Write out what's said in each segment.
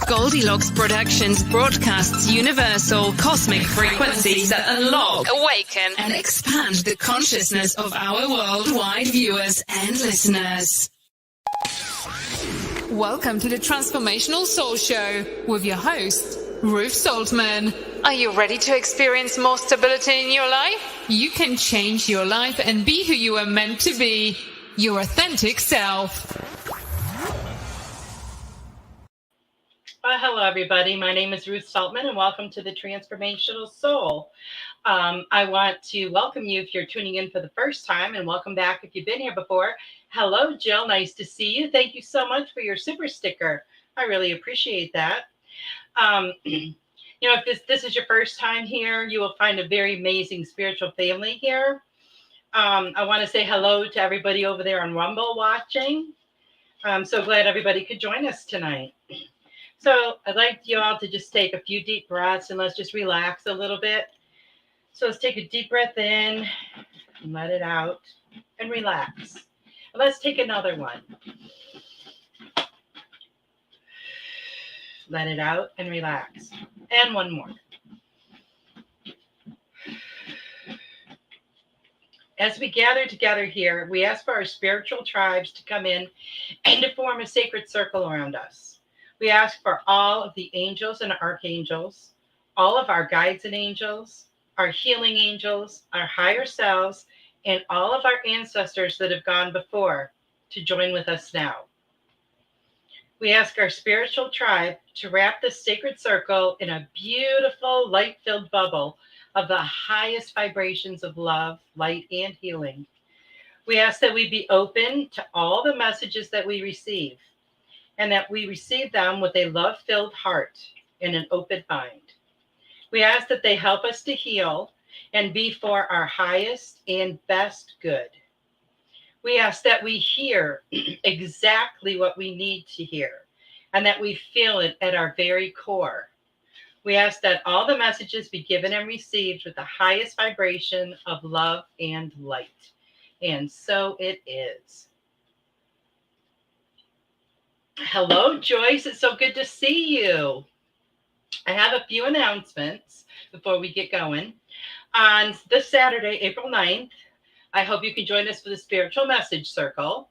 Goldylocks Productions broadcasts universal cosmic frequencies that unlock, awaken, and expand the consciousness of our worldwide viewers and listeners. Welcome to the Transformational Soul Show with your host, Ruth Soltman. Are you ready to experience more stability in your life? You can change your life and be who you are meant to be, your authentic self. Hello, everybody. My name is Ruth Soltman, and welcome to the Transformational Soul. I want to welcome you if you're tuning in for the first time, and welcome back if you've been here before. Hello, Jill. Nice to see you. Thank you so much for your super sticker. I really appreciate that. If this is your first time here, you will find a very amazing spiritual family here. I want to say hello to everybody over there on Rumble watching. I'm so glad everybody could join us tonight. So I'd like you all to just take a few deep breaths and let's just relax a little bit. So let's take a deep breath in and let it out and relax. And let's take another one. Let it out and relax. And one more. As we gather together here, we ask for our spiritual tribes to come in and to form a sacred circle around us. We ask for all of the angels and archangels, all of our guides and angels, our healing angels, our higher selves, and all of our ancestors that have gone before to join with us now. We ask our spiritual tribe to wrap this sacred circle in a beautiful light-filled bubble of the highest vibrations of love, light, and healing. We ask that we be open to all the messages that we receive, and that we receive them with a love-filled heart and an open mind. We ask that they help us to heal and be for our highest and best good. We ask that we hear exactly what we need to hear and that we feel it at our very core. We ask that all the messages be given and received with the highest vibration of love and light. And so it is. Hello, Joyce. It's so good to see you. I have a few announcements before we get going. On this Saturday, April 9th, I hope you can join us for the Spiritual Message Circle.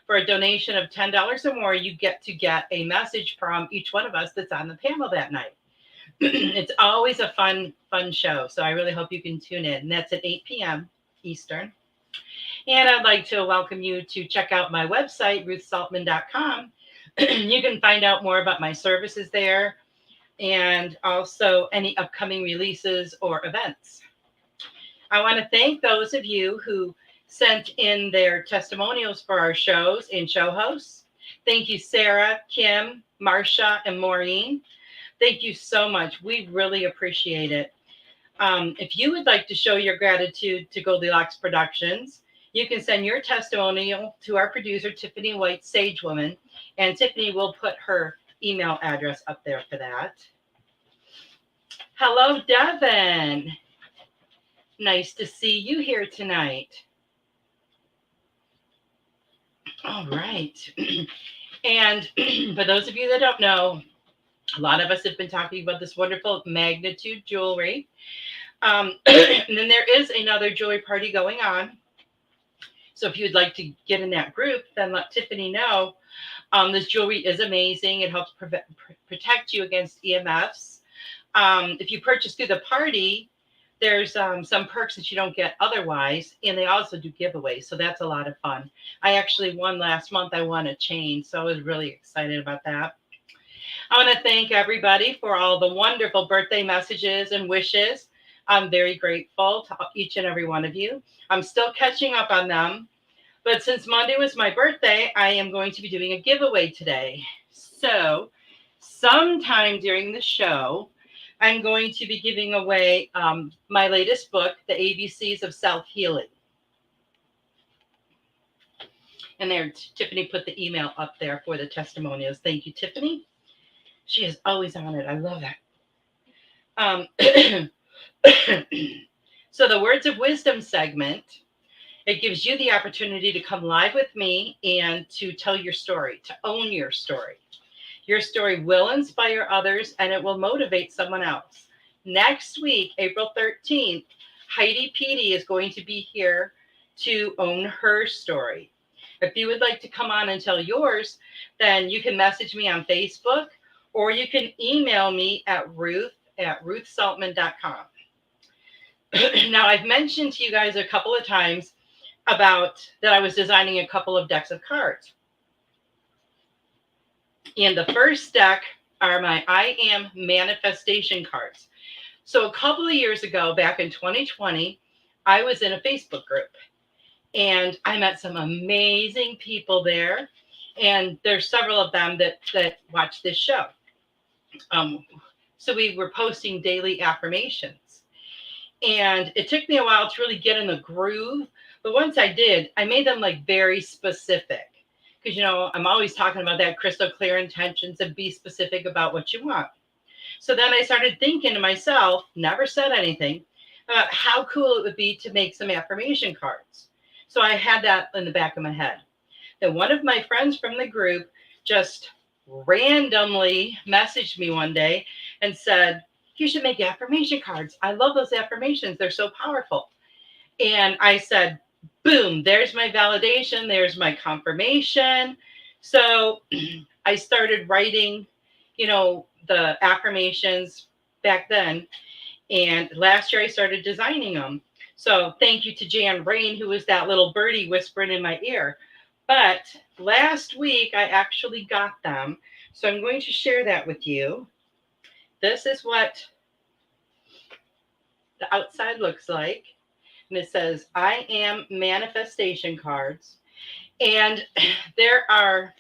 For a donation of $10 or more, you get to get a message from each one of us that's on the panel that night. It's always a fun show, so I really hope you can tune in. And that's at 8 p.m. Eastern. And I'd like to welcome you to check out my website, ruthsoltman.com. You can find out more about my services there and also any upcoming releases or events. I want to thank those of you who sent in their testimonials for our shows and show hosts. Thank you, Sarah, Kim, Marsha, and Maureen. Thank you so much. We really appreciate it. If you would like to show your gratitude to Goldylocks Productions, you can send your testimonial to our producer, Tiffany White, Sage Woman, and Tiffany will put her email address up there for that. Hello, Devin. Nice to see you here tonight. All right. And for those of you that don't know, a lot of us have been talking about this wonderful magnitude jewelry. And then there is another jewelry party going on. So if you'd like to get in that group, then let Tiffany know. This jewelry is amazing. It helps protect you against EMFs. If you purchase through the party, there's some perks that you don't get otherwise. And they also do giveaways. So that's a lot of fun. I actually won last month. I won a chain. So I was really excited about that. I want to thank everybody for all the wonderful birthday messages and wishes. I'm very grateful to each and every one of you. I'm still catching up on them. But since Monday was my birthday, I am going to be doing a giveaway today. So sometime during the show, I'm going to be giving away my latest book, The ABCs of Self-Healing. And there, Tiffany put the email up there for the testimonials. Thank you, Tiffany. She is always on it. I love that. So the Words of Wisdom segment, it gives you the opportunity to come live with me and to tell your story, to own your story. Your story will inspire others and it will motivate someone else. Next week, April 13th, Heidi Petey is going to be here to own her story. If you would like to come on and tell yours, then you can message me on Facebook or you can email me at ruth@ruthsoltman.com. Now, I've mentioned to you guys a couple of times about that I was designing a couple of decks of cards. And the first deck are my I Am Manifestation cards. So a couple of years ago, back in 2020, I was in a Facebook group and I met some amazing people there. And there's several of them that watch this show. So we were posting daily affirmations. And it took me a while to really get in the groove. But once I did, I made them like very specific. Because, you know, I'm always talking about that crystal clear intentions and be specific about what you want. So then I started thinking to myself, never said anything, about how cool it would be to make some affirmation cards. So I had that in the back of my head. Then one of my friends from the group just randomly messaged me one day and said, you should make affirmation cards. I love those affirmations. They're so powerful. And I said, boom, there's my validation. There's my confirmation. So I started writing, you know, the affirmations back then. And last year I started designing them. So thank you to Jan Rain, who was that little birdie whispering in my ear. But last week I actually got them. So I'm going to share that with you. This is what the outside looks like. And it says, I am manifestation cards. And there are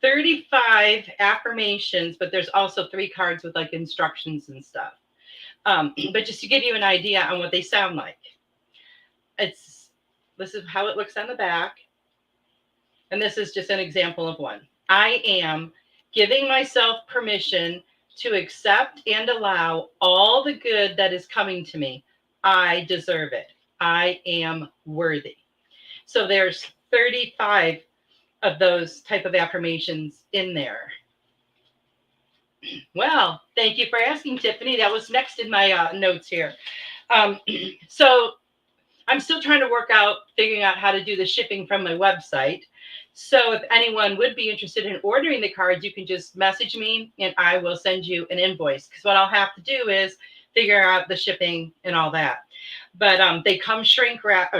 35 affirmations, but there's also 3 cards with like instructions and stuff. But just to give you an idea on what they sound like. This is how it looks on the back. And this is just an example of one. I am giving myself permission to accept and allow all the good that is coming to me. I deserve it. I am worthy. So there's 35 of those type of affirmations in there. Well, thank you for asking, Tiffany. That was next in my notes here. So I'm still trying to work out, figuring out how to do the shipping from my website. So if anyone would be interested in ordering the cards, you can just message me and I will send you an invoice. Because what I'll have to do is figure out the shipping and all that. But they come shrink wrapped,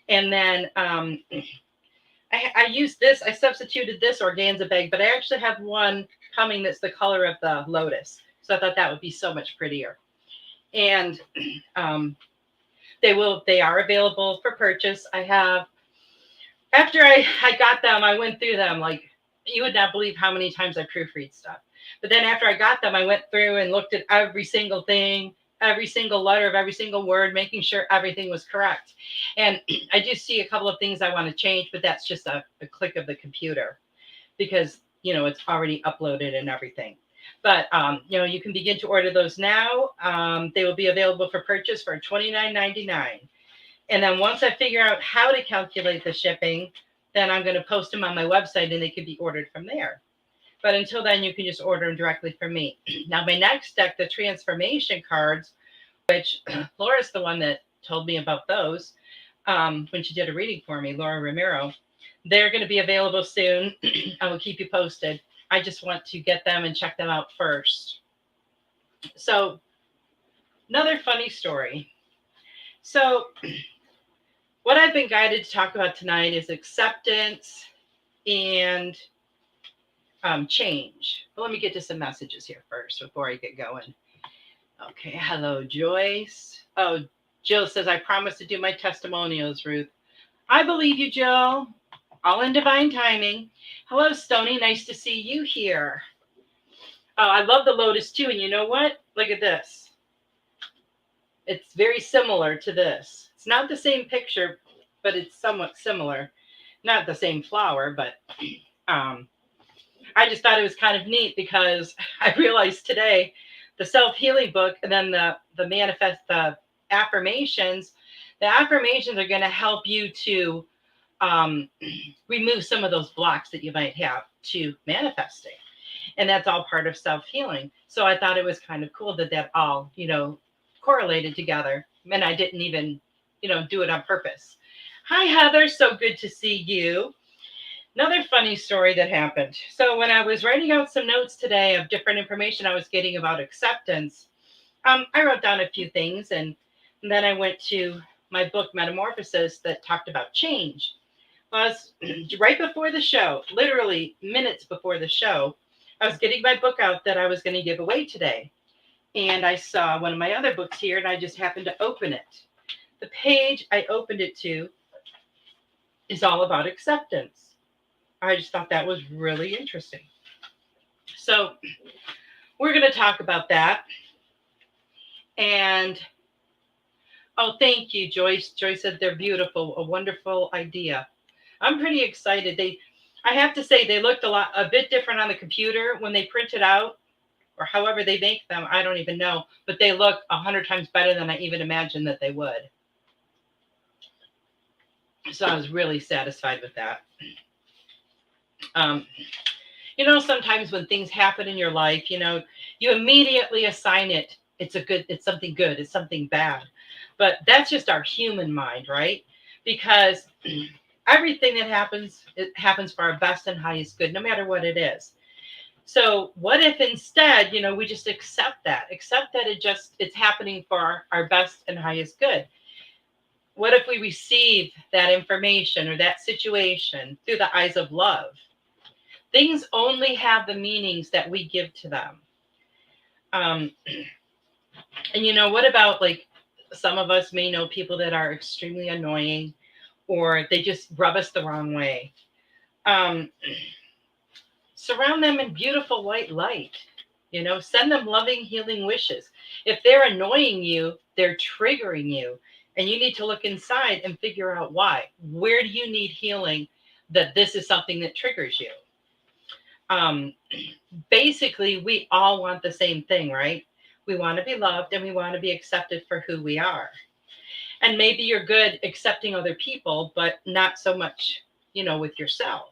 and then I used this. I substituted this organza bag, but I actually have one coming that's the color of the lotus. So I thought that would be so much prettier. And they are available for purchase. I have, after I got them, I went through them. Like, you would not believe how many times I proofread stuff. But then after I got them, I went through and looked at every single thing, every single letter of every single word, making sure everything was correct. And I do see a couple of things I want to change, but that's just a click of the computer because, you know, it's already uploaded and everything. But, you know, you can begin to order those now. They will be available for purchase for $29.99. And then once I figure out how to calculate the shipping, then I'm going to post them on my website and they can be ordered from there. But until then, you can just order them directly from me. Now, my next deck, the transformation cards, which Laura's the one that told me about those when she did a reading for me, Laura Ramiro. They're going to be available soon. I will keep you posted. I just want to get them and check them out first. So, another funny story. So, what I've been guided to talk about tonight is acceptance and change. But let me get to some messages here first before I get going. Okay, hello, Joyce. Oh, Jill says, I promise to do my testimonials, Ruth. I believe you, Jill. All in divine timing. Hello, Stony. Nice to see you here. Oh, I love the lotus too. And you know what? Look at this. It's very similar to this. It's not the same picture, but it's somewhat similar. Not the same flower, but I just thought it was kind of neat because I realized today the self-healing book and then the affirmations. The affirmations are going to help you to remove some of those blocks that you might have to manifesting. And that's all part of self-healing. So I thought it was kind of cool that all, correlated together. And I didn't even, do it on purpose. Hi, Heather. So good to see you. Another funny story that happened. So when I was writing out some notes today of different information I was getting about acceptance, I wrote down a few things, and then I went to my book Metamorphosis that talked about change. Well, I was right before the show, literally minutes before the show, I was getting my book out that I was going to give away today. And I saw one of my other books here, and I just happened to open it. The page I opened it to is all about acceptance. I just thought that was really interesting. So we're going to talk about that. And, oh, thank you, Joyce. Joyce said they're beautiful, a wonderful idea. I'm pretty excited. I have to say, they looked a bit different on the computer when they print it out, or however they make them. I don't even know, but they look 100 times better than I even imagined that they would. So I was really satisfied with that. Sometimes when things happen in your life, you immediately assign it. It's something good. It's something bad. But that's just our human mind, right? Because everything that happens, it happens for our best and highest good, no matter what it is. So what if instead, we just accept that it's happening for our best and highest good? What if we receive that information or that situation through the eyes of love? Things only have the meanings that we give to them. And what about, like, some of us may know people that are extremely annoying, or they just rub us the wrong way. Surround them in beautiful white light. Send them loving, healing wishes. If they're annoying you, they're triggering you. And you need to look inside and figure out why. Where do you need healing that this is something that triggers you? Basically, we all want the same thing, right? We want to be loved and we want to be accepted for who we are. And maybe you're good accepting other people, but not so much, with yourself.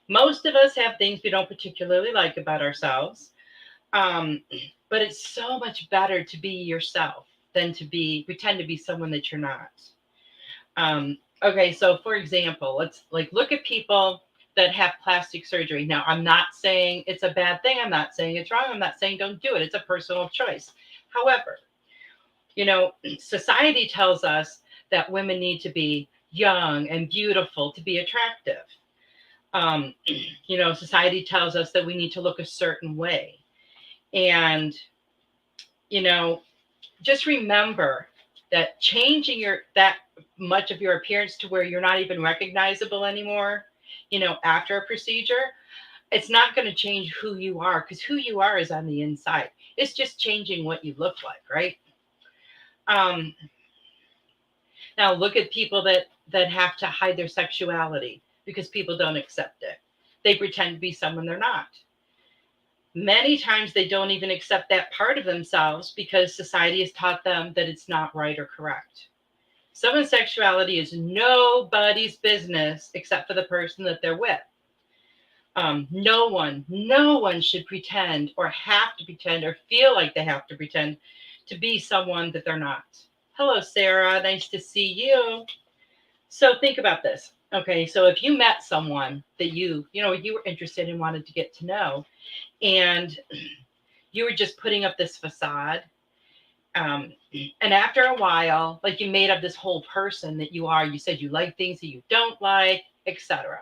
Most of us have things we don't particularly like about ourselves. But it's so much better to be yourself than to pretend to be someone that you're not. Okay, so for example, let's look at people that have plastic surgery. Now, I'm not saying it's a bad thing. I'm not saying it's wrong. I'm not saying don't do it. It's a personal choice. However, society tells us that women need to be young and beautiful to be attractive. Society tells us that we need to look a certain way. And, just remember that changing that much of your appearance to where you're not even recognizable anymore, after a procedure, it's not going to change who you are, because who you are is on the inside. It's just changing what you look like, right? Now look at people that have to hide their sexuality because people don't accept it. They pretend to be someone they're not. Many times they don't even accept that part of themselves because society has taught them that it's not right or correct. Someone's sexuality is nobody's business except for the person that they're with. No one should pretend or have to pretend or feel like they have to pretend to be someone that they're not. Hello, Sarah. Nice to see you. So think about this. Okay, so if you met someone that you were interested in, wanted to get to know, and you were just putting up this facade, and after a while, like, you made up this whole person that you are. You said you like things that you don't like, etc.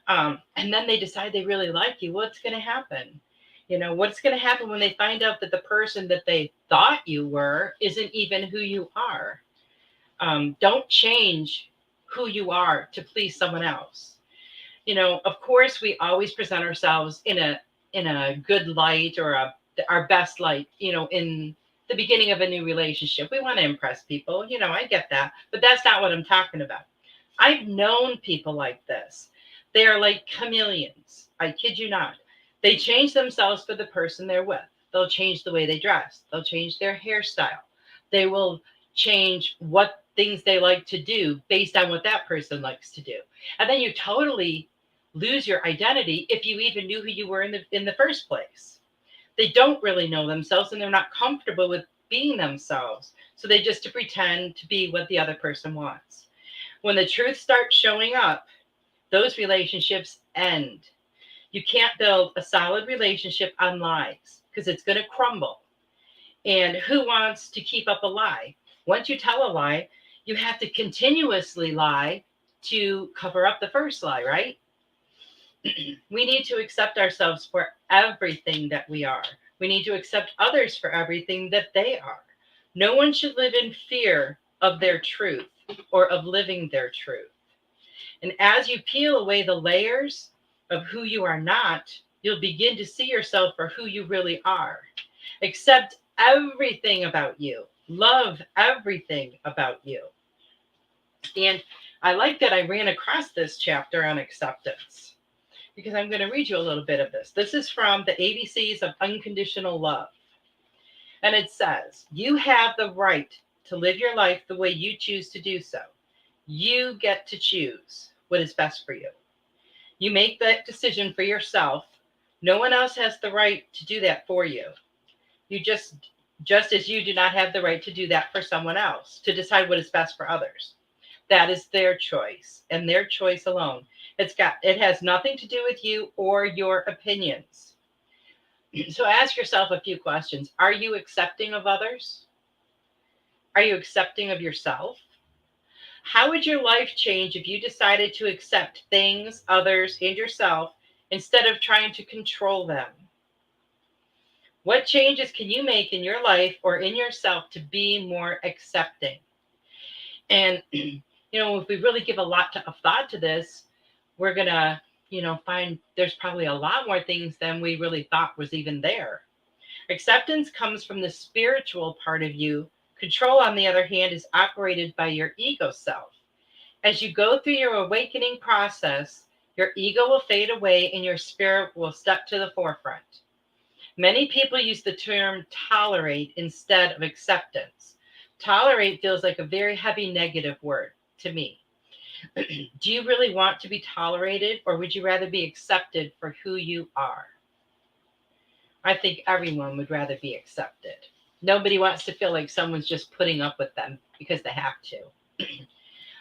And then they decide they really like you. What's going to happen? What's going to happen when they find out that the person that they thought you were isn't even who you are? Don't change who you are to please someone else. Of course, we always present ourselves in a good light, or our best light, in the beginning of a new relationship. We want to impress people. I get that, but that's not what I'm talking about. I've known people like this. They are like chameleons. I kid you not. They change themselves for the person they're with. They'll change the way they dress. They'll change their hairstyle. They will change what things they like to do based on what that person likes to do. And then you totally lose your identity if you even knew who you were in the first place. They don't really know themselves and they're not comfortable with being themselves. So they just to pretend to be what the other person wants. When the truth starts showing up, those relationships end. You can't build a solid relationship on lies because it's going to crumble. And who wants to keep up a lie? Once you tell a lie, you have to continuously lie to cover up the first lie, right? We need to accept ourselves for everything that we are. We need to accept others for everything that they are. No one should live in fear of their truth or of living their truth. And as you peel away the layers of who you are not, you'll begin to see yourself for who you really are. Accept everything about you. Love everything about you. And I like that I ran across this chapter on acceptance because I'm going to read you a little bit of this. This is from the ABCs of Unconditional Love. And it says, you have the right to live your life the way you choose to do so. You get to choose what is best for you. You make that decision for yourself. No one else has the right to do that for you. You just as you do not have the right to do that for someone else, to decide what is best for others. That is their choice and their choice alone. It has nothing to do with you or your opinions. So ask yourself a few questions. Are you accepting of others? Are you accepting of yourself? How would your life change if you decided to accept things, others, and yourself instead of trying to control them? What changes can you make in your life or in yourself to be more accepting? And, if we really give a lot of thought to this, we're going to, find there's probably a lot more things than we really thought was even there. Acceptance comes from the spiritual part of you. Control, on the other hand, is operated by your ego self. As you go through your awakening process, your ego will fade away and your spirit will step to the forefront. Many people use the term tolerate instead of acceptance. Tolerate feels like a very heavy negative word to me. Do you really want to be tolerated, or would you rather be accepted for who you are? I think everyone would rather be accepted. Nobody wants to feel like someone's just putting up with them because they have to.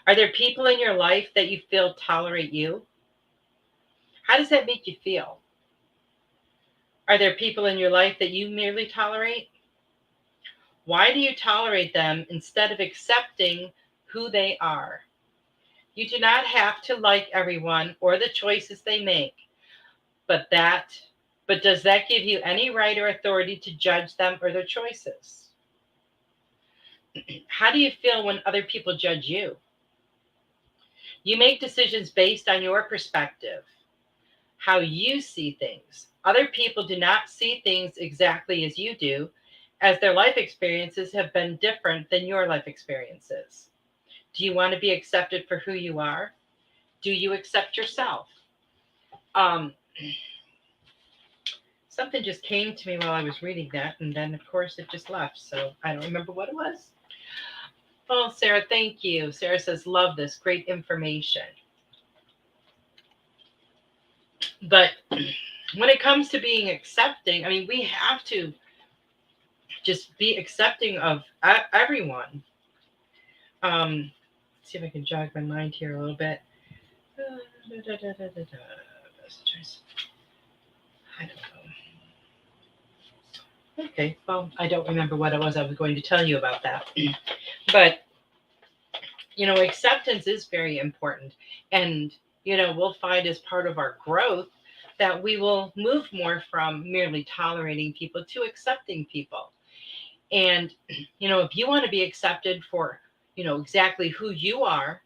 Are there people in your life that you feel tolerate you? How does that make you feel? Are there people in your life that you merely tolerate? Why do you tolerate them instead of accepting who they are? You do not have to like everyone or the choices they make, but does that give you any right or authority to judge them or their choices? How do you feel when other people judge you? You make decisions based on your perspective, how you see things. Other people do not see things exactly as you do, as their life experiences have been different than your life experiences. Do you want to be accepted for who you are? Do you accept yourself? Something just came to me while I was reading that, and then, of course, it just left, so I don't remember what it was. Oh, Sarah, thank you. Sarah says, love this. Great information. But when it comes to being accepting, we have to just be accepting of everyone. See if I can jog my mind here a little bit. I don't know. Okay, well, I don't remember what it was I was going to tell you about that. But, acceptance is very important. And, we'll find as part of our growth that we will move more from merely tolerating people to accepting people. And, if you want to be accepted for, exactly who you are,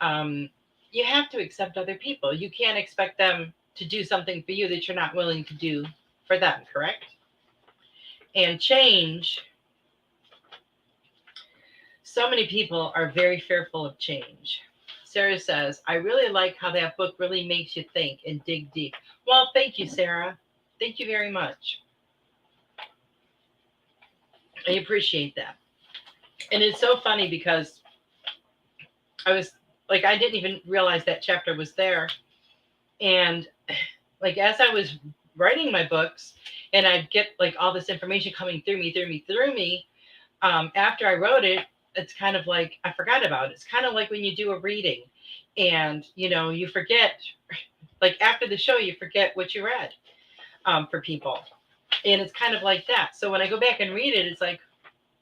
you have to accept other people. You can't expect them to do something for you that you're not willing to do for them, correct? And change. So many people are very fearful of change. Sarah says, I really like how that book really makes you think and dig deep. Well, thank you, Sarah. Thank you very much. I appreciate that. And it's so funny because I was like, I didn't even realize that chapter was there. And like, as I was writing my books and I'd get like all this information coming through me, after I wrote it, it's kind of like I forgot about it. It's kind of like when you do a reading and, you forget, like after the show, you forget what you read, for people. And it's kind of like that. So when I go back and read it, it's like,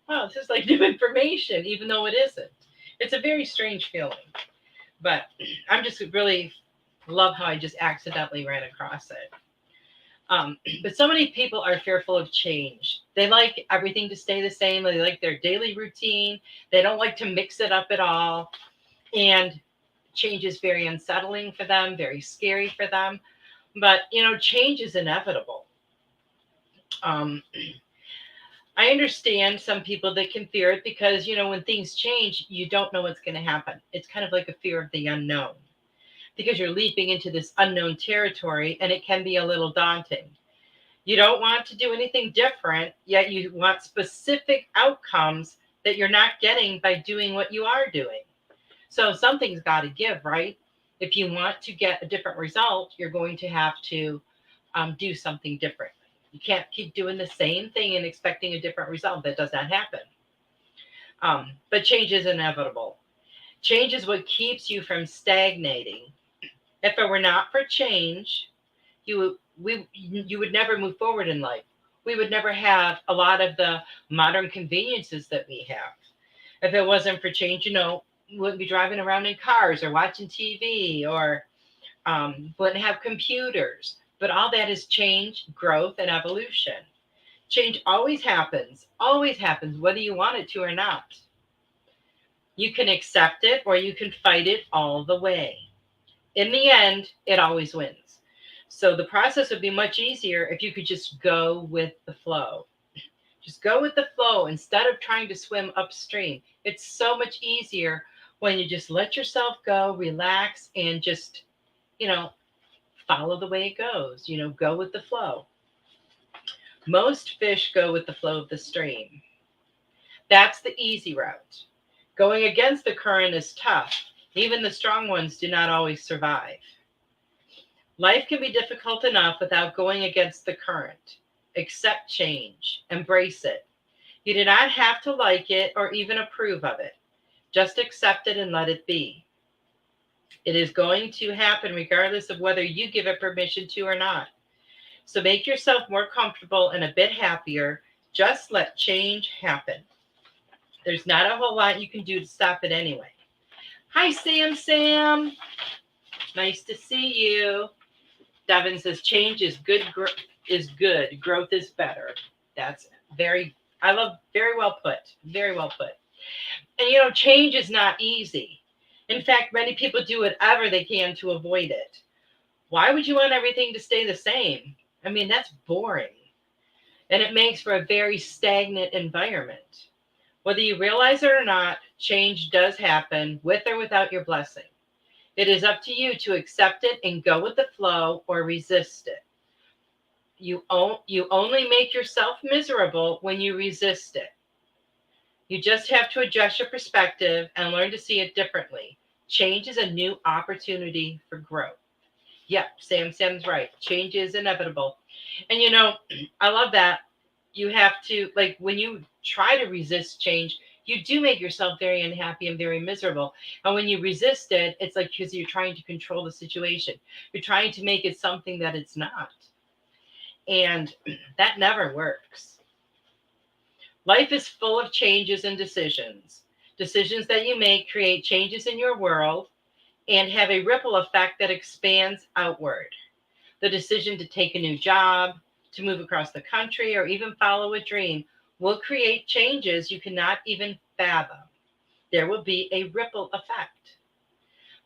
wow, this is like new information, even though it isn't. It's a very strange feeling. But I'm just really love how I just accidentally ran across it. But so many people are fearful of change. They like everything to stay the same. They like their daily routine. They don't like to mix it up at all. And change is very unsettling for them, very scary for them. But, change is inevitable. Um, I understand some people that can fear it because, when things change, you don't know what's going to happen. It's kind of like a fear of the unknown because you're leaping into this unknown territory and it can be a little daunting. You don't want to do anything different, yet you want specific outcomes that you're not getting by doing what you are doing. So something's got to give, right? If you want to get a different result, you're going to have to do something different. You can't keep doing the same thing and expecting a different result. That does not happen. But change is inevitable. Change is what keeps you from stagnating. If it were not for change, you would never move forward in life. We would never have a lot of the modern conveniences that we have. If it wasn't for change, we wouldn't be driving around in cars or watching TV or wouldn't have computers. But all that is change, growth, and evolution. Change always happens, whether you want it to or not. You can accept it or you can fight it all the way. In the end, it always wins. So the process would be much easier if you could just go with the flow. Just go with the flow instead of trying to swim upstream. It's so much easier when you just let yourself go, relax, and just, follow the way it goes. Go with the flow. Most fish go with the flow of the stream. That's the easy route. Going against the current is tough. Even the strong ones do not always survive. Life can be difficult enough without going against the current. Accept change. Embrace it. You do not have to like it or even approve of it. Just accept it and let it be. It is going to happen regardless of whether you give it permission to or not. So make yourself more comfortable and a bit happier. Just let change happen. There's not a whole lot you can do to stop it anyway. Hi, Sam. Nice to see you. Devin says change is good. Growth is better. That's very well put. Very well put. And change is not easy. In fact, many people do whatever they can to avoid it. Why would you want everything to stay the same? I mean, that's boring. And it makes for a very stagnant environment. Whether you realize it or not, change does happen with or without your blessing. It is up to you to accept it and go with the flow or resist it. You only make yourself miserable when you resist it. You just have to adjust your perspective and learn to see it differently. Change is a new opportunity for growth. Yep, Sam's right. Change is inevitable. And I love that. You have to, like, when you try to resist change, you do make yourself very unhappy and very miserable. And when you resist it, it's like because you're trying to control the situation. You're trying to make it something that it's not. And that never works. Life is full of changes and decisions. Decisions that you make create changes in your world and have a ripple effect that expands outward. The decision to take a new job, to move across the country, or even follow a dream will create changes you cannot even fathom. There will be a ripple effect.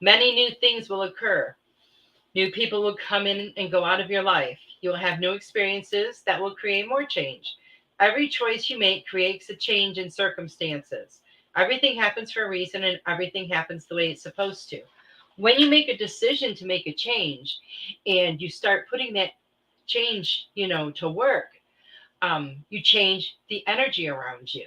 Many new things will occur. New people will come in and go out of your life. You'll have new experiences that will create more change. Every choice you make creates a change in circumstances. Everything happens for a reason and everything happens the way it's supposed to. When you make a decision to make a change and you start putting that change, to work, you change the energy around you.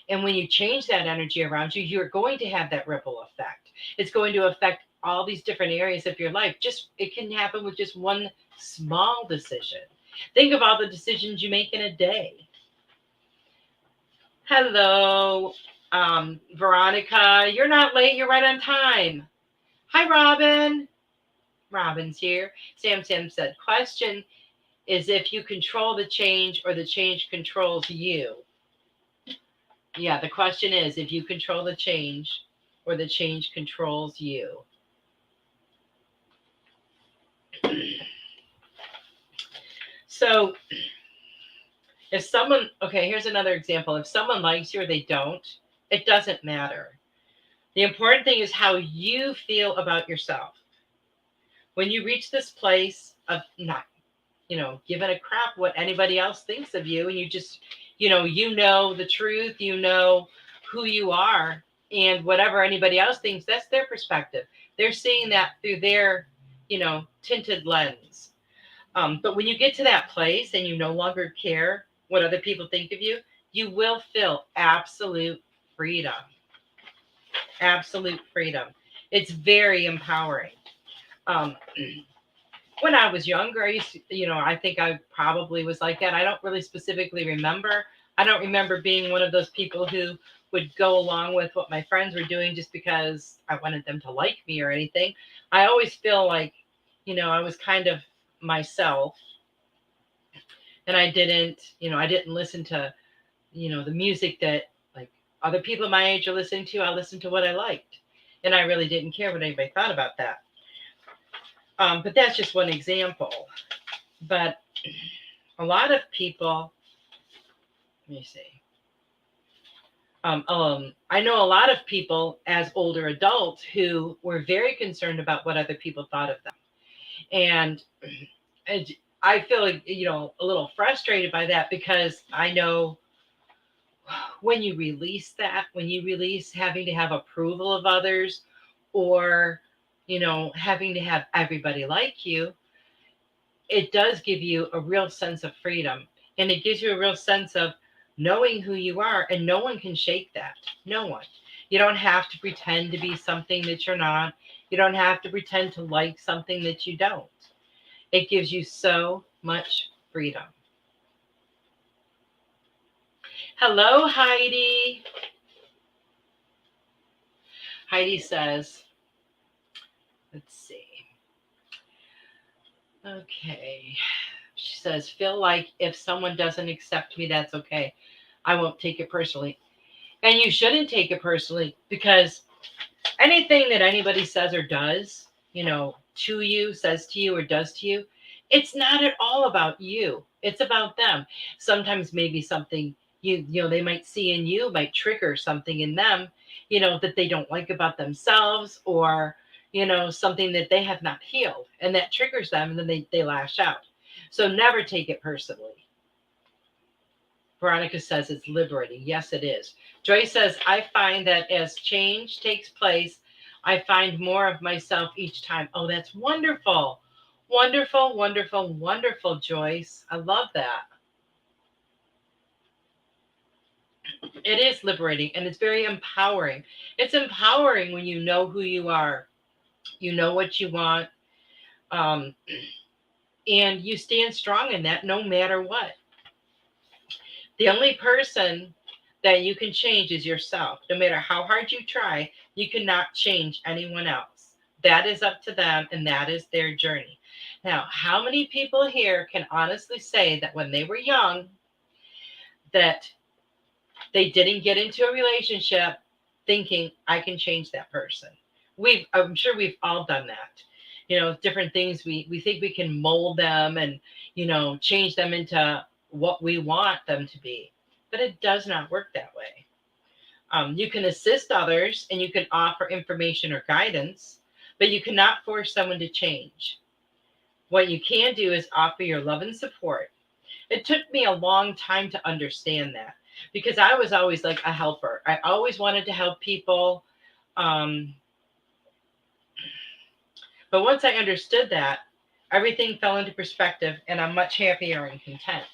And when you change that energy around you, you're going to have that ripple effect. It's going to affect all these different areas of your life. Just it can happen with just one small decision. Think of all the decisions you make in a day. Hello, Veronica. You're not late. You're right on time. Hi, Robin. Robin's here. Sam said, question is if you control the change or the change controls you. Yeah, the question is if you control the change or the change controls you. So if someone, okay, here's another example. If someone likes you or they don't, it doesn't matter. The important thing is how you feel about yourself. When you reach this place of not, giving a crap what anybody else thinks of you, and you just, you know the truth, you know who you are, and whatever anybody else thinks, that's their perspective. They're seeing that through their, tinted lens. But when you get to that place and you no longer care what other people think of you, you will feel absolute freedom. Absolute freedom. It's very empowering. When I was younger, I used to, I think I probably was like that. I don't really specifically remember. I don't remember being one of those people who would go along with what my friends were doing just because I wanted them to like me or anything. I always feel like, I was kind of myself, and I didn't listen to, the music that like other people my age are listening to. I listened to what I liked, and I really didn't care what anybody thought about that. But that's just one example. But a lot of people, let me see. I know a lot of people as older adults who were very concerned about what other people thought of them. And I feel like, a little frustrated by that, because I know when you release that, when you release having to have approval of others, or, having to have everybody like you, it does give you a real sense of freedom. And it gives you a real sense of knowing who you are, and no one can shake that. No one. You don't have to pretend to be something that you're not. You don't have to pretend to like something that you don't. It gives you so much freedom. Hello, Heidi. Heidi says, let's see. Okay. She says, feel like if someone doesn't accept me, that's okay. I won't take it personally. And you shouldn't take it personally, because anything that anybody says or does, to you, says to you, or does to you, it's not at all about you. It's about them. Sometimes maybe something they might see in you might trigger something in them, that they don't like about themselves, or, something that they have not healed, and that triggers them, and then they lash out. So never take it personally. Veronica says it's liberating. Yes, it is. Joy says, I find that as change takes place, I find more of myself each time. Oh, that's wonderful. Wonderful, wonderful, wonderful, Joyce. I love that. It is liberating, and it's very empowering. It's empowering when you know who you are, you know what you want, and you stand strong in that no matter what. The only person that you can change is yourself. No matter how hard you try, you cannot change anyone else. That is up to them, and that is their journey. Now, how many people here can honestly say that when they were young, that they didn't get into a relationship thinking, I can change that person? I'm sure we've all done that. Different things, we think we can mold them and, change them into what we want them to be. But it does not work that way. You can assist others, and you can offer information or guidance, but you cannot force someone to change. What you can do is offer your love and support. It took me a long time to understand that, because I was always like a helper. I always wanted to help people. But once I understood that, everything fell into perspective, and I'm much happier and content.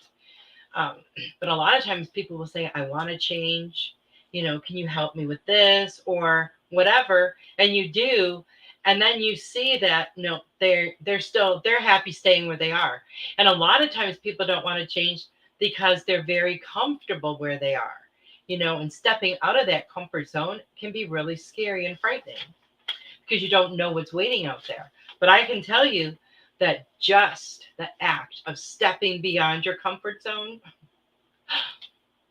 But a lot of times people will say, I want to change. can you help me with this or whatever? And you do. And then you see that, no, they're happy staying where they are. And a lot of times people don't want to change because they're very comfortable where they are, and stepping out of that comfort zone can be really scary and frightening because you don't know what's waiting out there. But I can tell you that just the act of stepping beyond your comfort zone,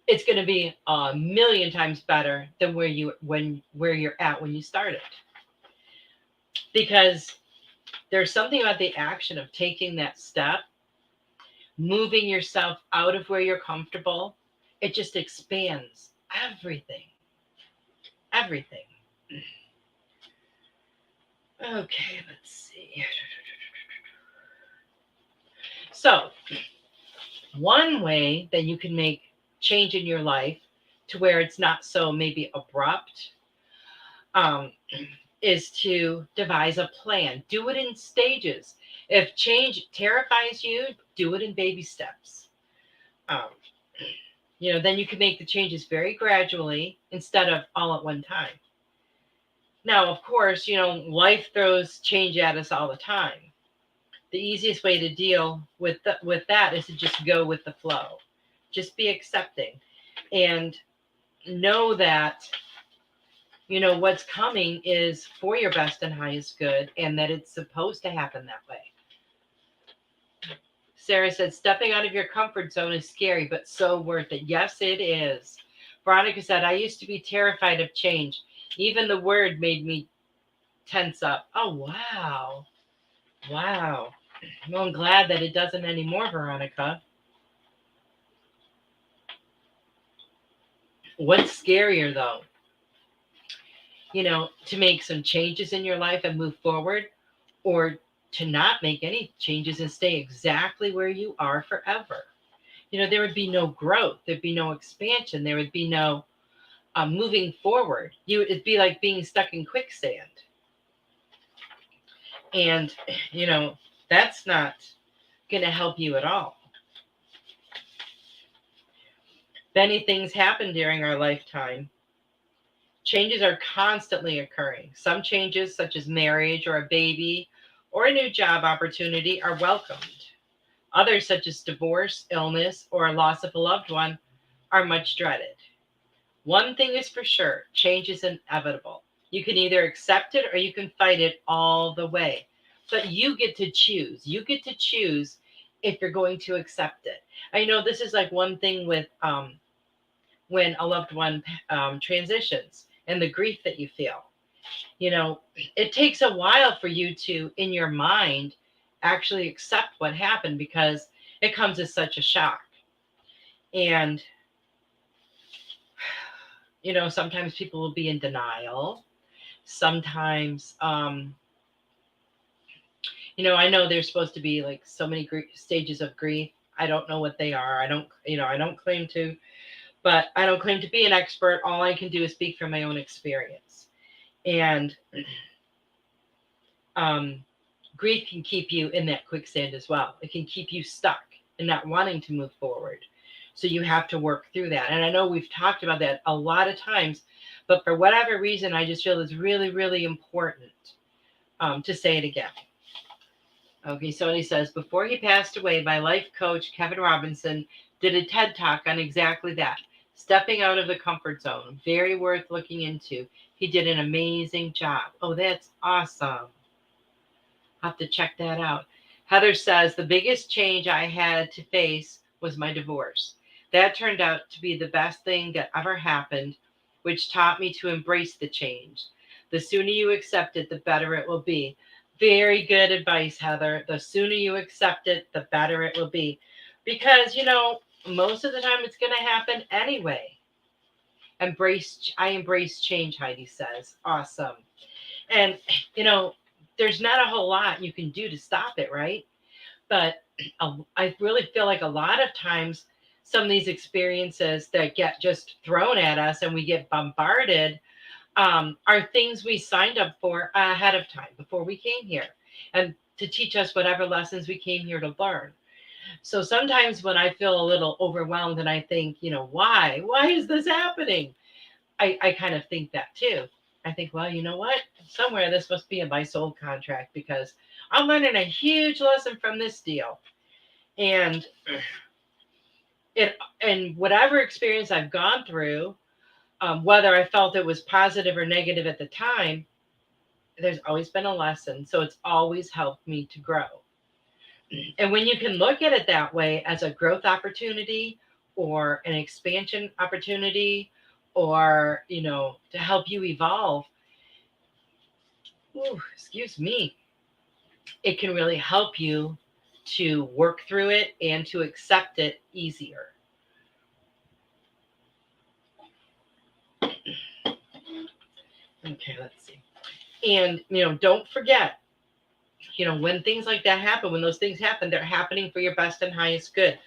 it's going to be a million times better than where you're at when you started. Because there's something about the action of taking that step, moving yourself out of where you're comfortable. It just expands everything. Everything. Okay, let's see. So, one way that you can make change in your life to where it's not so maybe abrupt, is to devise a plan. Do it in stages. If change terrifies you, do it in baby steps. Then you can make the changes very gradually instead of all at one time. Now, of course, life throws change at us all the time. The easiest way to deal with that is to just go with the flow. Just be accepting and know that what's coming is for your best and highest good, and that it's supposed to happen that way. Sarah said, stepping out of your comfort zone is scary, but so worth it. Yes, it is. Veronica said, I used to be terrified of change. Even the word made me tense up. Oh, wow. Wow. Well, I'm glad that it doesn't anymore, Veronica. What's scarier, though? To make some changes in your life and move forward, or to not make any changes and stay exactly where you are forever. There would be no growth. There'd be no expansion. There would be no moving forward. It'd be like being stuck in quicksand. And, that's not going to help you at all. Many things happen during our lifetime. Changes are constantly occurring. Some changes, such as marriage or a baby or a new job opportunity, are welcomed. Others, such as divorce, illness, or a loss of a loved one, are much dreaded. One thing is for sure, change is inevitable. You can either accept it or you can fight it all the way. But you get to choose. You get to choose if you're going to accept it. I know this is like one thing with when a loved one transitions and the grief that you feel. It takes a while for you to, in your mind, actually accept what happened because it comes as such a shock. And, sometimes people will be in denial. Sometimes, I know there's supposed to be like so many stages of grief. I don't know what they are. I don't claim to, but I don't claim to be an expert. All I can do is speak from my own experience. And grief can keep you in that quicksand as well. It can keep you stuck and not wanting to move forward. So you have to work through that. And I know we've talked about that a lot of times, but for whatever reason, I just feel it's really, really important to say it again. Okay, so he says, before he passed away, my life coach, Kevin Robinson, did a TED Talk on exactly that. Stepping out of the comfort zone. Very worth looking into. He did an amazing job. Oh, that's awesome. I'll have to check that out. Heather says, the biggest change I had to face was my divorce. That turned out to be the best thing that ever happened, which taught me to embrace the change. The sooner you accept it, the better it will be. Very good advice, Heather. The sooner you accept it, the better it will be. Because, most of the time it's going to happen anyway. I embrace change, Heidi says. Awesome. And, there's not a whole lot you can do to stop it, right? But I really feel like a lot of times some of these experiences that get just thrown at us and we get bombarded are things we signed up for ahead of time before we came here, and to teach us whatever lessons we came here to learn. So sometimes when I feel a little overwhelmed and I think, why is this happening? I kind of think that too. I think, well, you know what? Somewhere this must be in my soul contract because I'm learning a huge lesson from this deal. And and whatever experience I've gone through, whether I felt it was positive or negative at the time, there's always been a lesson. So it's always helped me to grow. And when you can look at it that way as a growth opportunity or an expansion opportunity or, to help you evolve, excuse me, it can really help you to work through it and to accept it easier. Okay, let's see. And, don't forget, when things like that happen, when those things happen, they're happening for your best and highest good.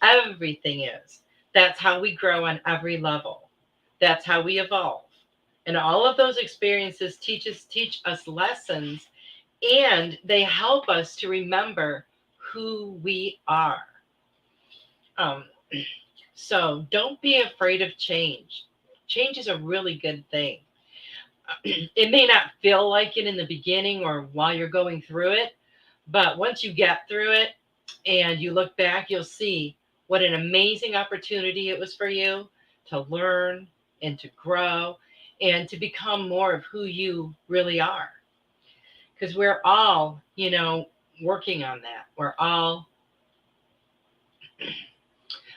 Everything is. That's how we grow on every level. That's how we evolve. And all of those experiences teach us lessons, and they help us to remember who we are. So don't be afraid of change. Change is a really good thing. It may not feel like it in the beginning or while you're going through it, but once you get through it and you look back, you'll see what an amazing opportunity it was for you to learn and to grow and to become more of who you really are. Because we're all, working on that. We're all.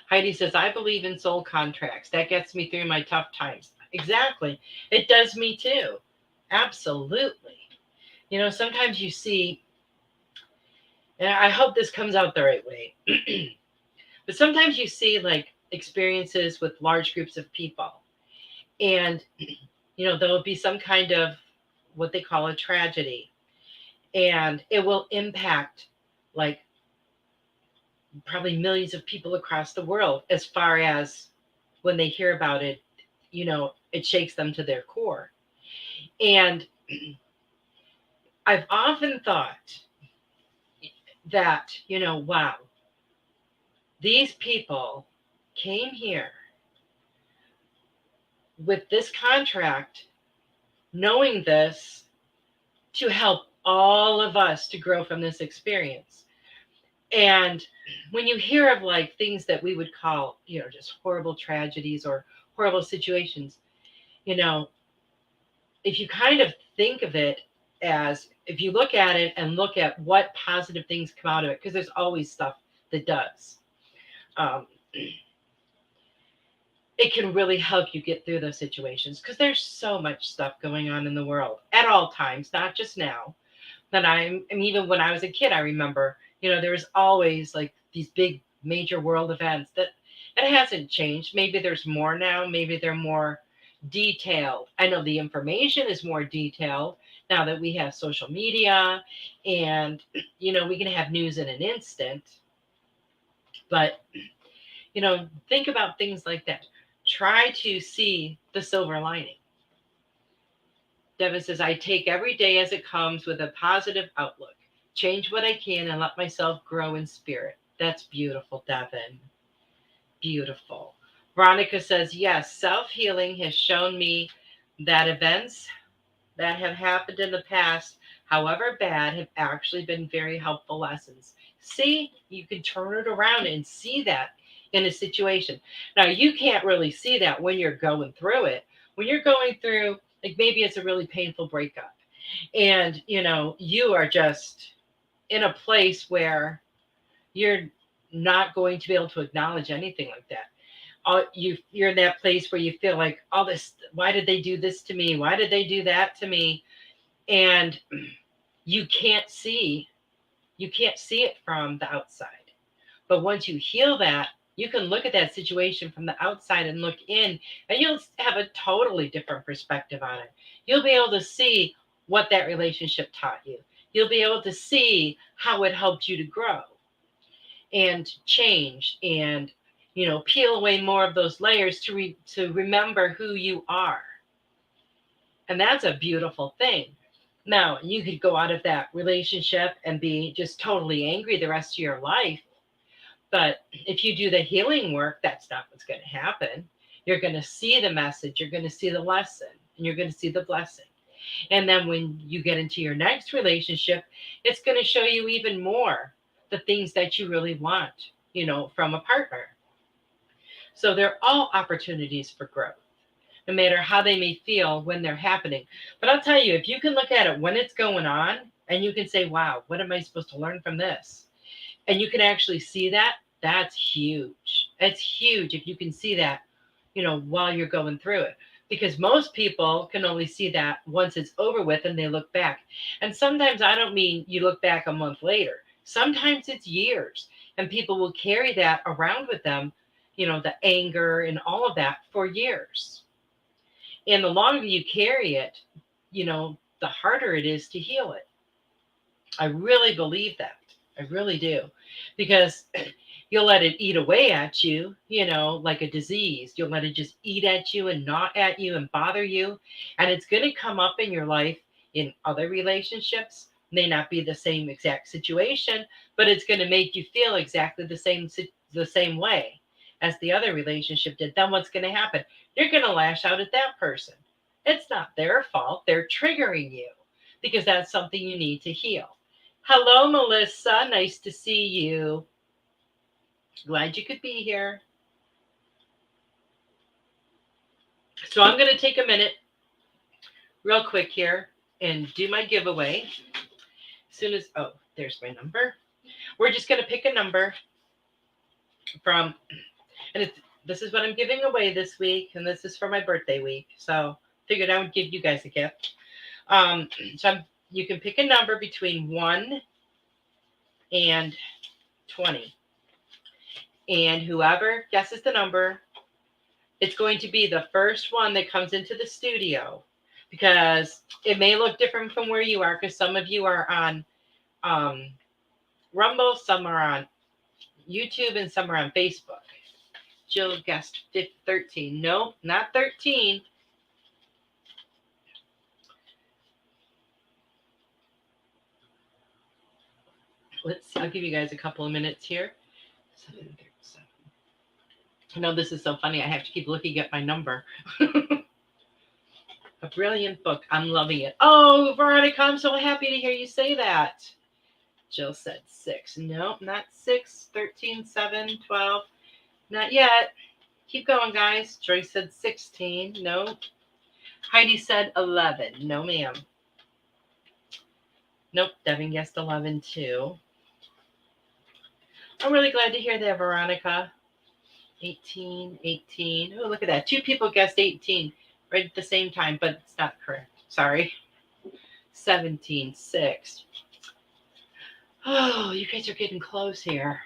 Heidi says, I believe in soul contracts. That gets me through my tough times. Exactly. It does me too. Absolutely. Sometimes you see, and I hope this comes out the right way, but sometimes you see like experiences with large groups of people, and there'll be some kind of what they call a tragedy, and it will impact like probably millions of people across the world. As far as when they hear about it, it shakes them to their core. And I've often thought that, wow, these people came here with this contract, knowing this, to help all of us to grow from this experience. And when you hear of like things that we would call, just horrible tragedies or horrible situations, if you kind of think of it as, if you look at it and look at what positive things come out of it, because there's always stuff that does, it can really help you get through those situations, because there's so much stuff going on in the world at all times, not just now. That even when I was a kid, I remember, there was always like these big major world events that it hasn't changed. Maybe there's more now. Maybe they're more detailed. I know the information is more detailed now that we have social media and, we can have news in an instant. But, think about things like that. Try to see the silver lining. Devin says, I take every day as it comes with a positive outlook. Change what I can and let myself grow in spirit. That's beautiful, Devin. Beautiful. Veronica says, yes, self-healing has shown me that events that have happened in the past, however bad, have actually been very helpful lessons. See, you can turn it around and see that in a situation. Now, you can't really see that when you're going through it. When you're going through, like maybe it's a really painful breakup and, you are just in a place where you're not going to be able to acknowledge anything like that. You're in that place where you feel like all this, why did they do this to me? Why did they do that to me? And you can't see it from the outside. But once you heal that, you can look at that situation from the outside and look in, and you'll have a totally different perspective on it. You'll be able to see what that relationship taught you. You'll be able to see how it helped you to grow and change and, peel away more of those layers to remember who you are. And that's a beautiful thing. Now, you could go out of that relationship and be just totally angry the rest of your life. But if you do the healing work, that's not what's going to happen. You're going to see the message, you're going to see the lesson, and you're going to see the blessing. And then when you get into your next relationship, it's going to show you even more the things that you really want, from a partner. So they're all opportunities for growth, no matter how they may feel when they're happening. But I'll tell you, if you can look at it when it's going on and you can say, wow, what am I supposed to learn from this? And you can actually see that, that's huge. It's huge if you can see that, while you're going through it. Because most people can only see that once it's over with and they look back. And sometimes I don't mean you look back a month later. Sometimes it's years. And people will carry that around with them, the anger and all of that for years. And the longer you carry it, the harder it is to heal it. I really believe that. I really do. Because you'll let it eat away at you, like a disease. You'll let it just eat at you and gnaw at you and bother you. And it's going to come up in your life in other relationships. May not be the same exact situation, but it's going to make you feel exactly the same way as the other relationship did. Then what's going to happen? You're going to lash out at that person. It's not their fault. They're triggering you because that's something you need to heal. Hello, Melissa. Nice to see you. Glad you could be here. So I'm going to take a minute real quick here and do my giveaway. As soon as, there's my number. We're just going to pick a number from, and this is what I'm giving away this week, and this is for my birthday week. So figured I would give you guys a gift. You can pick a number between 1 and 20. And whoever guesses the number, it's going to be the first one that comes into the studio, because it may look different from where you are, because some of you are on Rumble, some are on YouTube, and some are on Facebook. Jill guessed 13. No, not 13. Let's see. I'll give you guys a couple of minutes here. 737. I know this is so funny. I have to keep looking at my number. A brilliant book. I'm loving it. Oh, Veronica, I'm so happy to hear you say that. Jill said 6. No, not 6. 13, 7, 12. Not yet. Keep going, guys. Joyce said 16. No. Heidi said 11. No, ma'am. Nope. Devin guessed 11, too. I'm really glad to hear that, Veronica. 18, 18. Oh, look at that. 2 people guessed 18 right at the same time, but it's not correct. Sorry. 17, 6. Oh, you guys are getting close here.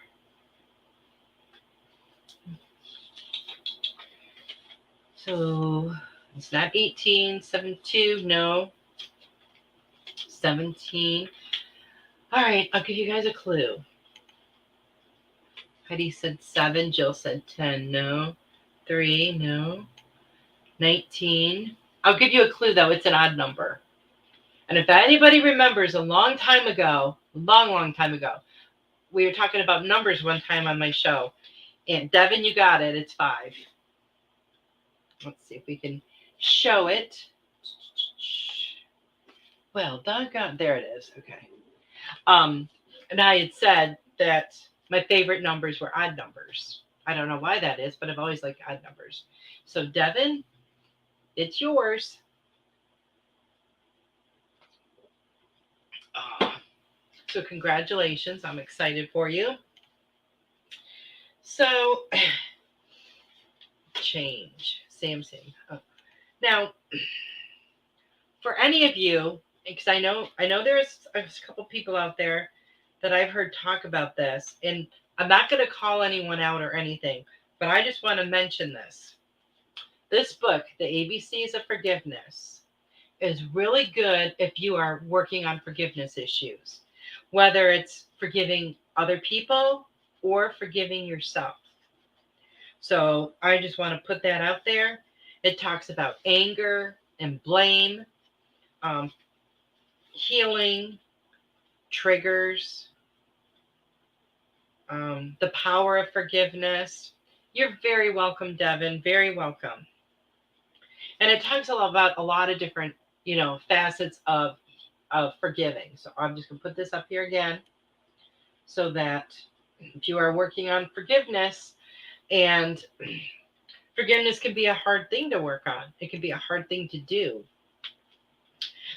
So it's not 18, 72. No. 17. All right, I'll give you guys a clue. Heidi said 7. Jill said 10. No. 3. No. 19. I'll give you a clue, though. It's an odd number. And if anybody remembers a long time ago, long time ago, we were talking about numbers one time on my show. And Devin, you got it. It's 5. Let's see if we can show it. Well, doggone. There it is. Okay. And I had said that my favorite numbers were odd numbers. I don't know why that is, but I've always liked odd numbers. So, Devin, it's yours. So, congratulations. I'm excited for you. So, change. Same. Oh. Now, for any of you, because I know there's a couple people out there that I've heard talk about this, and I'm not going to call anyone out or anything, but I just want to mention this. This book, The ABCs of Forgiveness, is really good if you are working on forgiveness issues, whether it's forgiving other people or forgiving yourself. So I just want to put that out there. It talks about anger and blame, healing, triggers, the power of forgiveness. You're very welcome, Devin. Very welcome. And it talks a lot about a lot of different, facets of forgiving. So I'm just going to put this up here again so that if you are working on forgiveness, and forgiveness can be a hard thing to work on. It can be a hard thing to do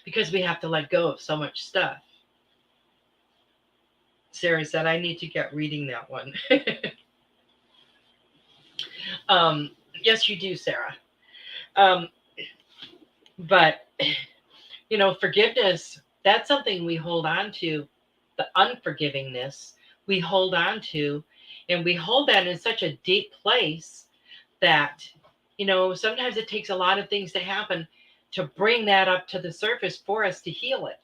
because we have to let go of so much stuff. Sarah said, I need to get reading that one. Yes, you do, Sarah. But, forgiveness, that's something we hold on to. The unforgivingness we hold on to, and we hold that in such a deep place that, sometimes it takes a lot of things to happen to bring that up to the surface for us to heal it.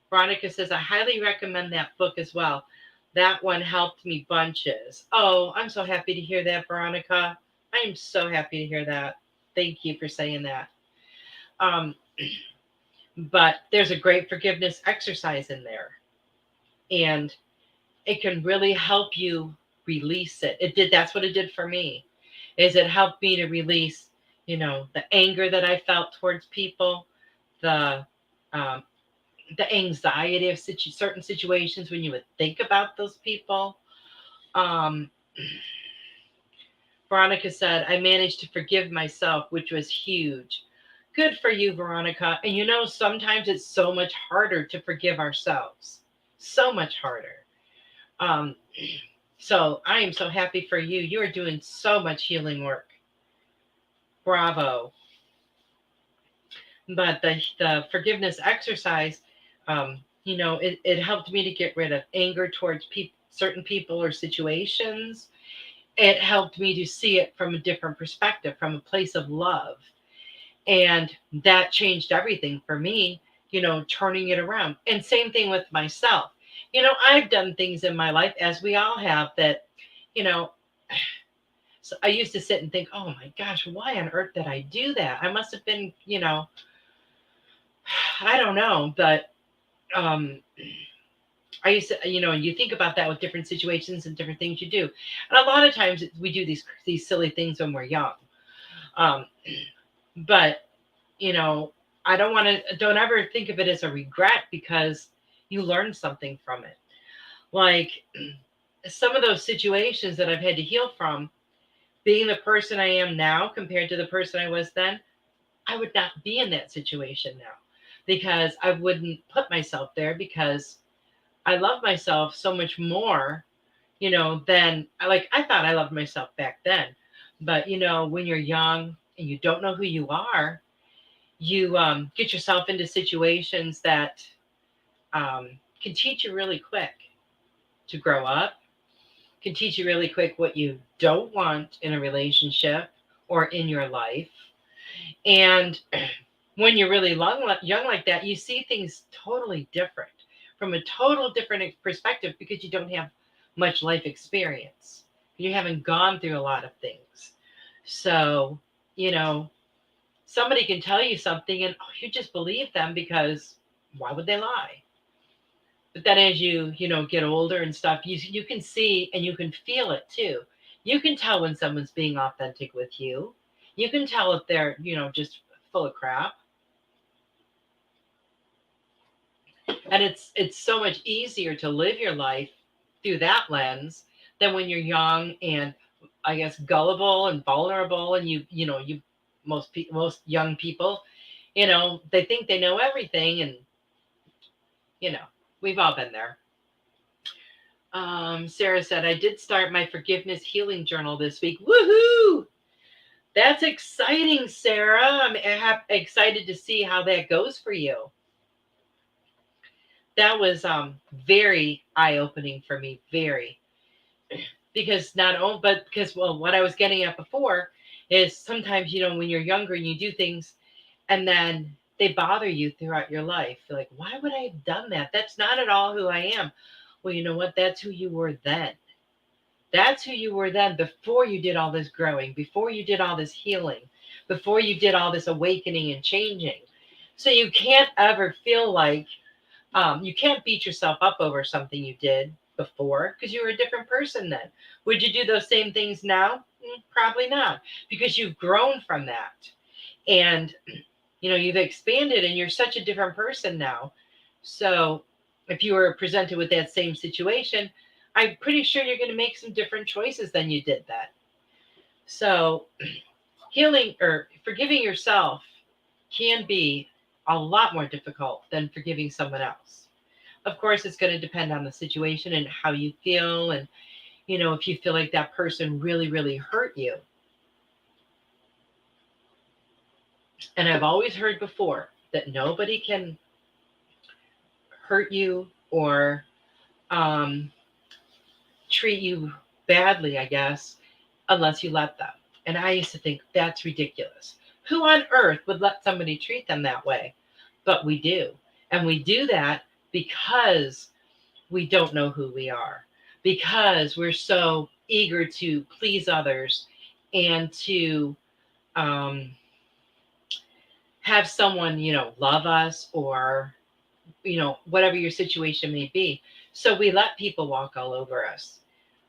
Veronica says, I highly recommend that book as well. That one helped me bunches. Oh, I'm so happy to hear that, Veronica. I am so happy to hear that. Thank you for saying that. But there's a great forgiveness exercise in there. And it can really help you release it. That's what it did for me, is it helped me to release, the anger that I felt towards people, the anxiety of certain situations when you would think about those people. Veronica said, I managed to forgive myself, which was huge. Good for you, Veronica. And sometimes it's so much harder to forgive ourselves. So much harder. So I am so happy for you. You are doing so much healing work. Bravo. But the forgiveness exercise, it helped me to get rid of anger towards certain people or situations. It helped me to see it from a different perspective, from a place of love. And that changed everything for me, turning it around. And same thing with myself. I've done things in my life, as we all have, that, so I used to sit and think, oh my gosh, why on earth did I do that? I must have been, I don't know. But I used to, you think about that with different situations and different things you do. And a lot of times we do these silly things when we're young. But, I don't ever think of it as a regret, because you learn something from it. Like some of those situations that I've had to heal from, being the person I am now compared to the person I was then, I would not be in that situation now, because I wouldn't put myself there, because I love myself so much more, than I thought I loved myself back then. But, when you're young and you don't know who you are, you get yourself into situations that can teach you really quick to grow up, can teach you really quick what you don't want in a relationship or in your life. And when you're really young like that, you see things totally different, from a total different perspective, because you don't have much life experience. You haven't gone through a lot of things. So, somebody can tell you something and you just believe them, because why would they lie? But then as you get older and stuff, you can see and you can feel it too. You can tell when someone's being authentic with you. You can tell if they're, just full of crap. And it's so much easier to live your life through that lens than when you're young and, I guess, gullible and vulnerable, and most young people, they think they know everything, and we've all been there. Sarah said, I did start my forgiveness healing journal this week. Woohoo! That's exciting, Sarah. I'm excited to see how that goes for you. That was very eye-opening for me, very. Because what I was getting at before is sometimes, when you're younger and you do things and then they bother you throughout your life. You're like, why would I have done that? That's not at all who I am. Well, you know what? That's who you were then. That's who you were then, before you did all this growing, before you did all this healing, before you did all this awakening and changing. So you can't ever feel like, you can't beat yourself up over something you did before, because you were a different person then. Would you do those same things now? Probably not, because you've grown from that. And, you've expanded and you're such a different person now. So if you were presented with that same situation, I'm pretty sure you're going to make some different choices than you did then. So healing or forgiving yourself can be a lot more difficult than forgiving someone else. Of course, it's going to depend on the situation and how you feel. And, if you feel like that person really, really hurt you. And I've always heard before that nobody can hurt you or treat you badly, I guess, unless you let them. And I used to think that's ridiculous. Who on earth would let somebody treat them that way? But we do. And we do that because we don't know who we are, because we're so eager to please others and to have someone, love us or, whatever your situation may be. So we let people walk all over us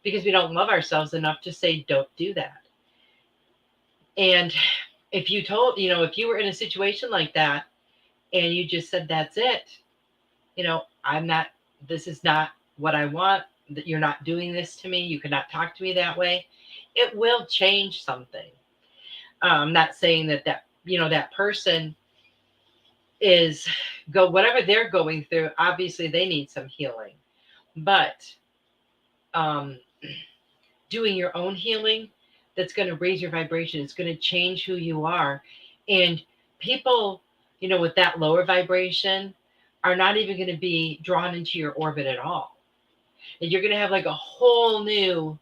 because we don't love ourselves enough to say, don't do that. And if you told, if you were in a situation like that and you just said, that's it, this is not what I want, that you're not doing this to me, you cannot talk to me that way, it will change something. I'm not saying that person is whatever they're going through, obviously they need some healing, but doing your own healing, that's going to raise your vibration. It's going to change who you are. And people, with that lower vibration are not even going to be drawn into your orbit at all. And you're going to have like a whole new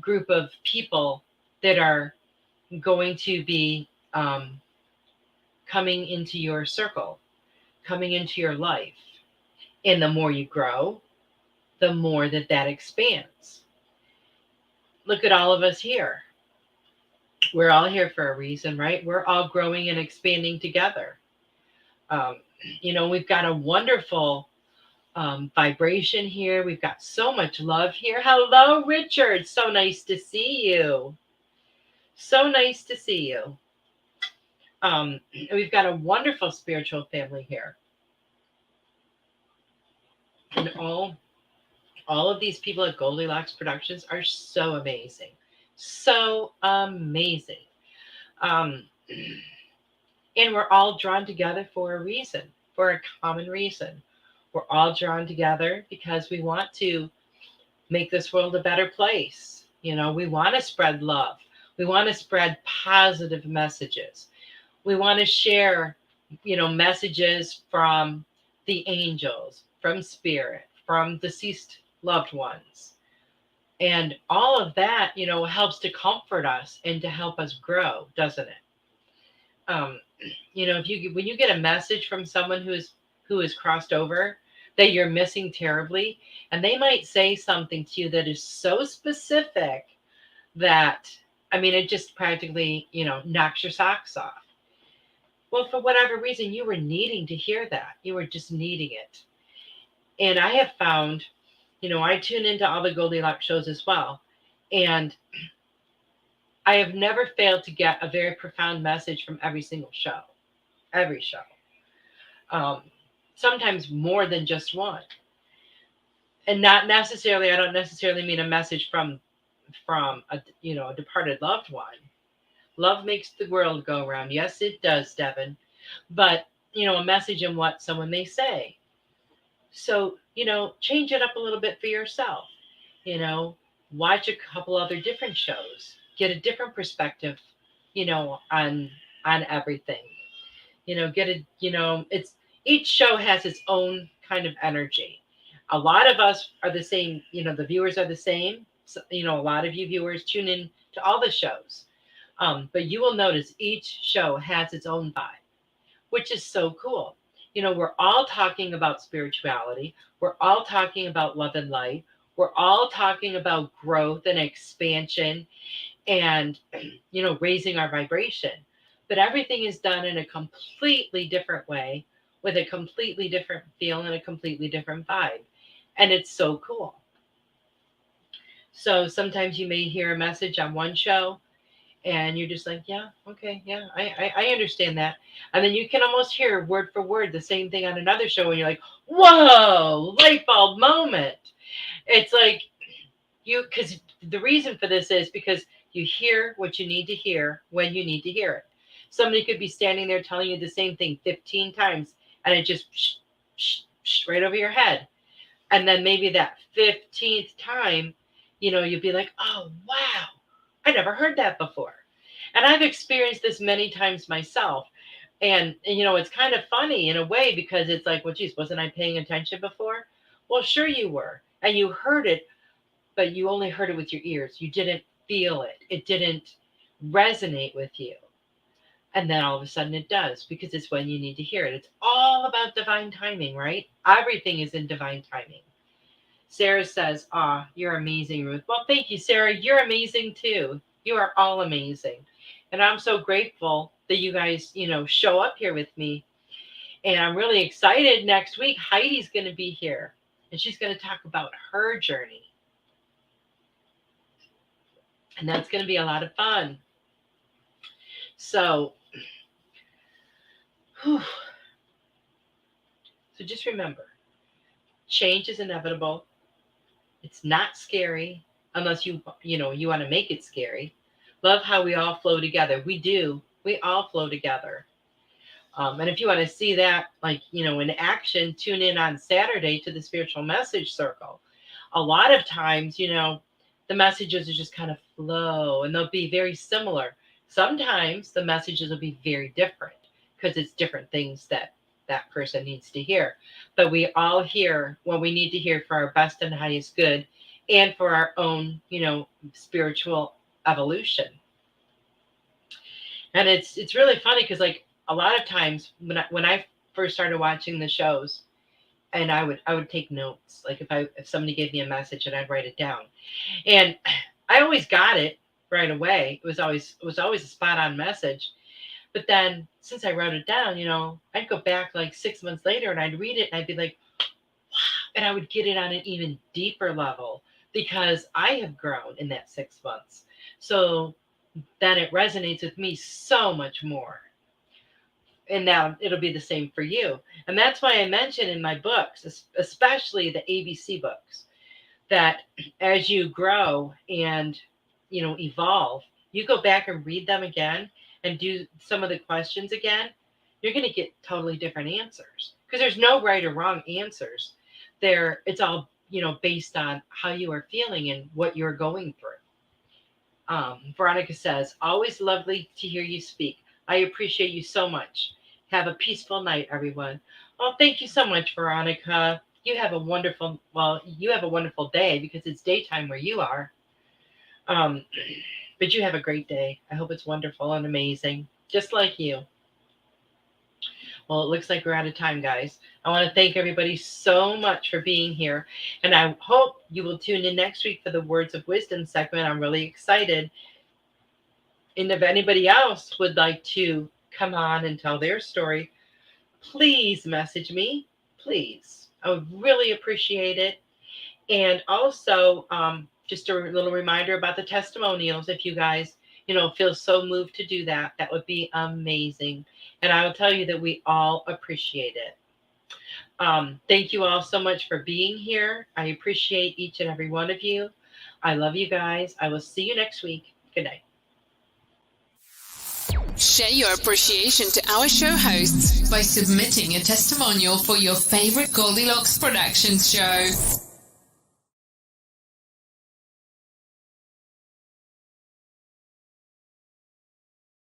group of people that are going to be coming into your circle, coming into your life. And the more you grow, the more that expands. Look at all of us here. We're all here for a reason, right? We're all growing and expanding together. We've got a wonderful vibration here. We've got so much love here. Hello, Richard. So nice to see you. So nice to see you. We've got a wonderful spiritual family here. And all of these people at Goldylocks Productions are so amazing. So amazing. And we're all drawn together for a reason, for a common reason. We're all drawn together because we want to make this world a better place. We want to spread love. We want to spread positive messages. We want to share, messages from the angels, from spirit, from deceased loved ones. And all of that, helps to comfort us and to help us grow, doesn't it? When you get a message from someone who is crossed over that you're missing terribly, and they might say something to you that is so specific that, it just practically, knocks your socks off. Well, for whatever reason, you were needing to hear that. You were just needing it. And I have found, I tune into all the Goldylocks shows as well. And I have never failed to get a very profound message from every single show. Every show. Sometimes more than just one. And I don't necessarily mean a message from a departed loved one. Love makes the world go round. Yes, it does, Devin. But, a message in what someone may say. So, change it up a little bit for yourself. Watch a couple other different shows. Get a different perspective, on everything. Each show has its own kind of energy. A lot of us are the same, the viewers are the same. So, a lot of you viewers tune in to all the shows. But you will notice each show has its own vibe, which is so cool. We're all talking about spirituality. We're all talking about love and light. We're all talking about growth and expansion and, raising our vibration. But everything is done in a completely different way with a completely different feel and a completely different vibe. And it's so cool. So sometimes you may hear a message on one show and you're just like, yeah, okay, yeah, I understand that. And then you can almost hear word for word the same thing on another show and you're like, whoa, light bulb moment. It's like because the reason for this is because you hear what you need to hear when you need to hear it. Somebody could be standing there telling you the same thing 15 times and it just right over your head. And then maybe that 15th time, you'll be like, oh, wow, I never heard that before. And I've experienced this many times myself. And it's kind of funny in a way because it's like, well, geez, wasn't I paying attention before? Well, sure you were. And you heard it, but you only heard it with your ears. You didn't feel it. It didn't resonate with you. And then all of a sudden it does because it's when you need to hear it. It's all about divine timing, right? Everything is in divine timing. Sarah says, you're amazing, Ruth. Well, thank you, Sarah. You're amazing too. You are all amazing. And I'm so grateful that you guys, show up here with me. And I'm really excited. Next week, Heidi's going to be here and she's going to talk about her journey. And that's going to be a lot of fun. So just remember, change is inevitable. It's not scary unless you want to make it scary. Love how we all flow together. We do. We all flow together. And if you want to see that, in action, tune in on Saturday to the Spiritual Message Circle. A lot of times, the messages are just kind of flow and they'll be very similar. Sometimes the messages will be very different because it's different things that person needs to hear. But we all hear what we need to hear for our best and highest good and for our own, spiritual evolution. And it's really funny because a lot of times when I first started watching the shows, and I would take notes, if somebody gave me a message and I'd write it down, and I always got it right away. It was always a spot on message. But then since I wrote it down, I'd go back 6 months later and I'd read it and I'd be like, wow, and I would get it on an even deeper level because I have grown in that 6 months. So then it resonates with me so much more. And now it'll be the same for you. And that's why I mention in my books, especially the ABC books, that as you grow and, evolve, you go back and read them again and do some of the questions again, you're going to get totally different answers because there's no right or wrong answers there. It's all, based on how you are feeling and what you're going through. Veronica says, always lovely to hear you speak. I appreciate you so much. Have a peaceful night, everyone. Oh, thank you so much, Veronica. You have a wonderful day because it's daytime where you are. But you have a great day. I hope it's wonderful and amazing, just like you. Well, it looks like we're out of time, guys. I want to thank everybody so much for being here. And I hope you will tune in next week for the Words of Wisdom segment. I'm really excited. And if anybody else would like to come on and tell their story, please message me. Please. I would really appreciate it. And also, just a little reminder about the testimonials. If you guys, feel so moved to do that, that would be amazing. And I will tell you that we all appreciate it. Thank you all so much for being here. I appreciate each and every one of you. I love you guys. I will see you next week. Good night. Share your appreciation to our show hosts by submitting a testimonial for your favorite Goldylocks Productions show.